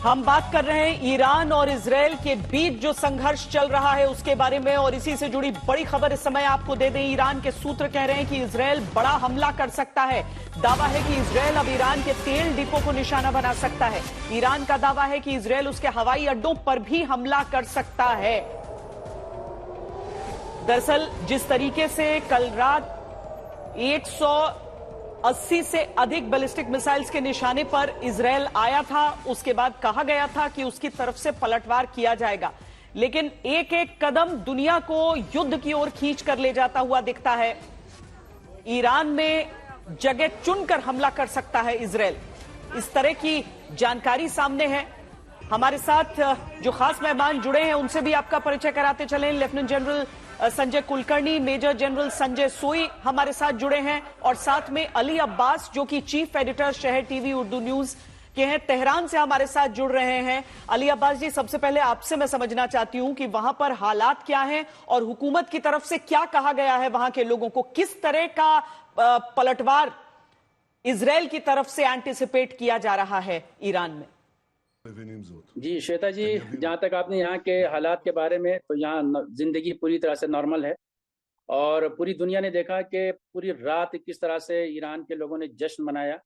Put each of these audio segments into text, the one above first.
हम बात कर रहे हैं ईरान और इजरायल के बीच जो संघर्ष चल रहा है उसके बारे में, और इसी से जुड़ी बड़ी खबर इस समय आपको दे दें। ईरान के सूत्र कह रहे हैं कि इजरायल बड़ा हमला कर सकता है। दावा है कि इजरायल अब ईरान के तेल डिपो को निशाना बना सकता है। ईरान का दावा है कि इजरायल उसके हवाई अड्डों पर भी हमला कर सकता है। दरअसल जिस तरीके से कल रात 180 से अधिक बैलिस्टिक मिसाइल्स के निशाने पर इजरायल आया था, उसके बाद कहा गया था कि उसकी तरफ से पलटवार किया जाएगा, लेकिन एक एक कदम दुनिया को युद्ध की ओर खींच कर ले जाता हुआ दिखता है। ईरान में जगह चुनकर हमला कर सकता है इजरायल, इस तरह की जानकारी सामने है। हमारे साथ जो खास मेहमान जुड़े हैं उनसे भी आपका परिचय कराते चलें। Lieutenant general Sanjay Kulkarni, major general Sanjay Soi हमारे साथ जुड़े हैं, और साथ में अली अब्बास जो कि चीफ एडिटर शहर टीवी उर्दू न्यूज के हैं, तेहरान से हमारे साथ जुड़ रहे हैं। अली अब्बास जी, सबसे पहले आपसे मैं समझना चाहती हूं कि वहां पर हालात क्या हैं और हुकूमत की तरफ से क्या कहा गया है वहां के लोगों को, किस तरह का पलटवार इजरायल की तरफ से एंटिसिपेट किया जा रहा है ईरान में। जी श्वेता जी, जहाँ तक आपने यहाँ के हालात के बारे में, तो यहाँ जिंदगी पूरी तरह से नॉर्मल है और पूरी दुनिया ने देखा कि पूरी रात किस तरह से ईरान के लोगों ने जश्न मनाया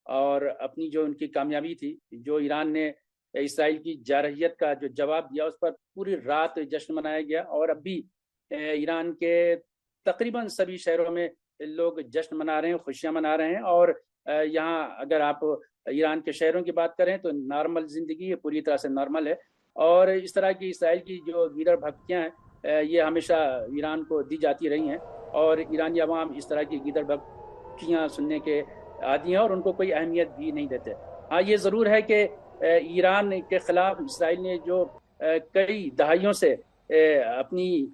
और अपनी जो उनकी कामयाबी थी, जो ईरान ने इसराइल की जारहियत का जो जवाब दिया उस पर पूरी रात जश्न मनाया गया। और अब भी ईरान के तकरीबन सभी शहरों में लोग जश्न मना रहे हैं, खुशियाँ मना रहे हैं। और यहाँ अगर आप ईरान के शहरों की बात करें तो नॉर्मल जिंदगी पूरी तरह से नॉर्मल है। और इस तरह की इसराइल की जो गीदड़ भक्तियाँ हैं ये हमेशा ईरान को दी जाती रही हैं और ईरानी अवाम इस तरह की गीदड़ भक्तियाँ सुनने के आदी हैं और उनको कोई अहमियत भी नहीं देते। हाँ, ये ज़रूर है कि ईरान के खिलाफ इसराइल ने जो कई दहाइयों से अपनी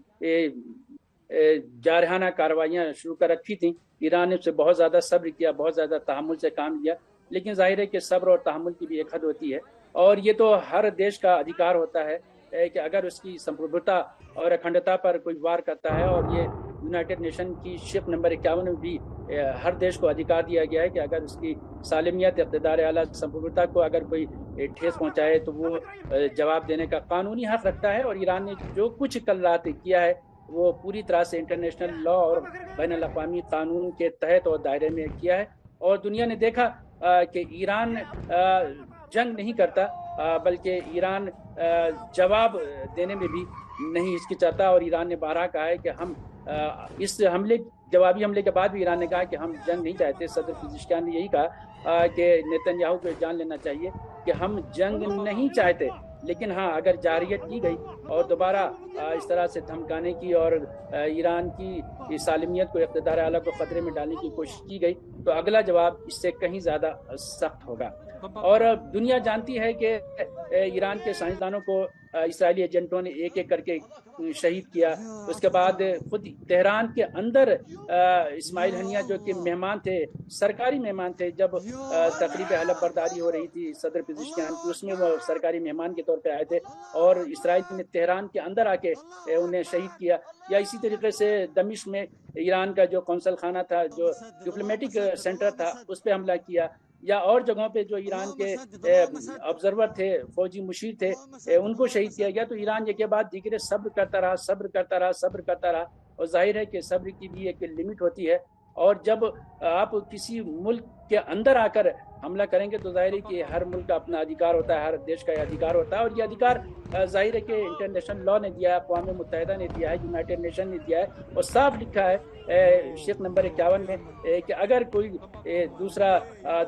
जारहाना कार्रवाइयाँ शुरू कर रखी थी, ईरान ने उससे बहुत ज़्यादा सब्र किया, बहुत ज़्यादा तहम्मुल से काम लिया। लेकिन जाहिर है कि सब्र और तहम्मुल की भी एक हद होती है और ये तो हर देश का अधिकार होता है कि अगर उसकी संप्रभुता और अखंडता पर कोई वार करता है, और ये यूनाइटेड नेशन की शिप नंबर 51 में भी हर देश को अधिकार दिया गया है कि अगर उसकी सालिमियत, इक़्तिदार आला, संप्रभुता को अगर कोई ठेस पहुंचाए तो वो जवाब देने का कानूनी हक रखता है। और ईरान ने जो कुछ कल रात किया है वो पूरी तरह से इंटरनेशनल लॉ और बैनुल अक़वामी कानून के तहत और दायरे में किया है। और दुनिया ने देखा कि ईरान जंग नहीं करता, बल्कि ईरान जवाब देने में भी नहीं हिचकिचाता। और ईरान ने बारहा कहा है कि हम इस जवाबी हमले के बाद भी ईरान ने कहा कि हम जंग नहीं चाहते। सदर पिज़ेशकियान ने यही कहा कि नेतन्याहू को जान लेना चाहिए कि हम जंग नहीं चाहते, लेकिन हाँ, अगर जारियत की गई और दोबारा इस तरह से धमकाने की और ईरान की सालिमियत को, इक़्तिदार आला को खतरे में डालने की कोशिश की गई तो अगला जवाब इससे कहीं ज़्यादा सख्त होगा। और दुनिया जानती है कि ईरान के साइंसदानों को इसराइली एजेंटों ने एक एक करके शहीद किया। उसके बाद खुद तेहरान के अंदर इस्माइल हनिया जो कि मेहमान थे, सरकारी मेहमान थे, जब तकरीब हलफ बर्दारी हो रही थी सदर पिज़ेशकियान की, उसमें वो सरकारी मेहमान के तौर पे आए थे और इसराइल ने तेहरान के अंदर आके उन्हें शहीद किया। या इसी तरीके से दमिश्क में ईरान का जो कौंसल खाना था, जो डिप्लोमेटिक सेंटर था, उस पर हमला किया। या और जगहों पे जो ईरान के ऑब्जर्वर थे, फौजी मुशीर थे, उनको शहीद किया गया। तो ईरान ये के बाद दीगरे सब्र करता रहा। और जाहिर है कि सब्र की भी एक लिमिट होती है। और जब आप किसी मुल्क के अंदर आकर हमला करेंगे तो जाहिर है कि हर मुल्क का अपना अधिकार होता है, हर देश का अधिकार होता है। और ये अधिकार जाहिर है कि इंटरनेशनल लॉ ने दिया है, अक़वाम मुत्तहिदा ने दिया है, यूनाइटेड नेशन ने दिया है। और साफ लिखा है शिप नंबर 51 में कि अगर कोई दूसरा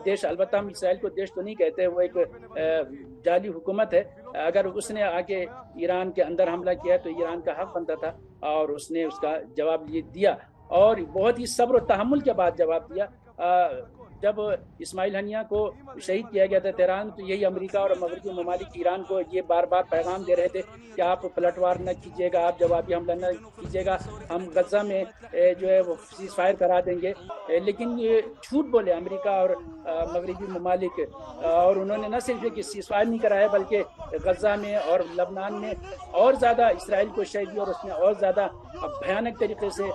देश, अलबत्ता हम इसराइल को देश तो नहीं कहते, वो एक जाली हुकूमत है, अगर उसने आके ईरान के अंदर हमला किया तो ईरान का हक बनता था और उसने उसका जवाब ये दिया और बहुत ही सब्र और तहम्मुल के बाद जवाब दिया। जब इस्माइल हनिया को शहीद किया गया था तेहरान, तो यही अमेरिका और मगरबी ममालिक ईरान को ये बार बार पैगाम दे रहे थे कि आप पलटवार न कीजिएगा, आप जवाबी हमला न कीजिएगा, हम गजा में जो है वो सीज़ फायर करा देंगे। लेकिन ये झूठ बोले अमेरिका और मगरबी ममालिक, और उन्होंने न सिर्फ कि सीज़ फायर नहीं कराया बल्कि गजा में और लबनान में और ज़्यादा इसराइल को शहीद दिया और उसमें और ज़्यादा भयानक तरीके से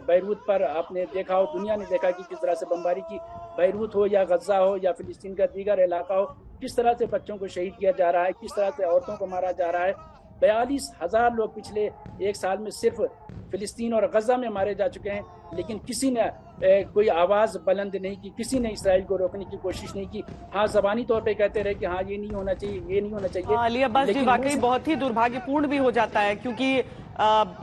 बैरूत पर आपने देखा हो, दुनिया ने देखा कि किस तरह से बमबारी की। बैरूत हो या गजा हो या फिलिस्तीन का दीगर इलाका हो, किस तरह से बच्चों को शहीद किया जा रहा है, किस तरह से औरतों को मारा जा रहा है। 42,000 लोग पिछले एक साल में सिर्फ फिलिस्तीन और गजा में मारे जा चुके हैं, लेकिन किसी ने कोई आवाज बुलंद नहीं की, किसी ने इसराइल को रोकने की कोशिश नहीं की। हाँ, जबानी तौर पे कहते रहे कि हाँ ये नहीं होना चाहिए, ये नहीं होना चाहिए। अली अब्बास जी, वाकई बहुत ही दुर्भाग्यपूर्ण भी हो जाता है, क्योंकि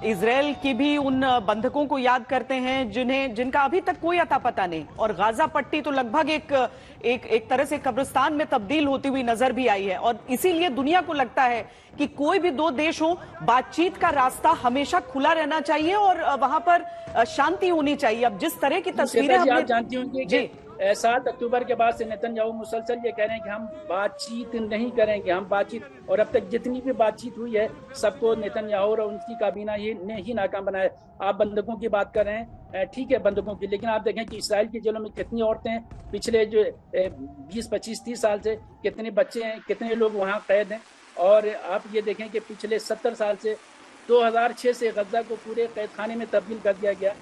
इजराइल की भी उन बंधकों को याद करते हैं जिनका अभी तक कोई अता पता नहीं, और गाजा पट्टी तो लगभग एक तरह से कब्रिस्तान में तब्दील होती हुई नजर भी आई है। और इसीलिए दुनिया को लगता है कि कोई भी दो देश हो, बातचीत का रास्ता हमेशा खुला रहना चाहिए और वहां पर शांति होनी चाहिए। अब जिस तरह की तस्वीरें आप जानती होंगी कि 7 अक्टूबर के बाद से नेतन्याहू मुसलसल ये कह रहे हैं कि हम बातचीत नहीं करेंगे, हम बातचीत, और अब तक जितनी भी बातचीत हुई है सबको नेतन्याहू और उनकी काबीना ने ही नाकाम बनाया। आप बंधकों की बात कर रहे हैं, ठीक है बंधकों की, लेकिन आप देखें कि इसराइल की जेलों में कितनी औरतें हैं, पिछले जो 20, 25, 30 साल से कितने बच्चे हैं, कितने लोग वहाँ कैद हैं। और आप ये देखें कि पिछले 70 साल से 2006 से गजा को पूरे कैद खाने में तब्दील कर दिया गया।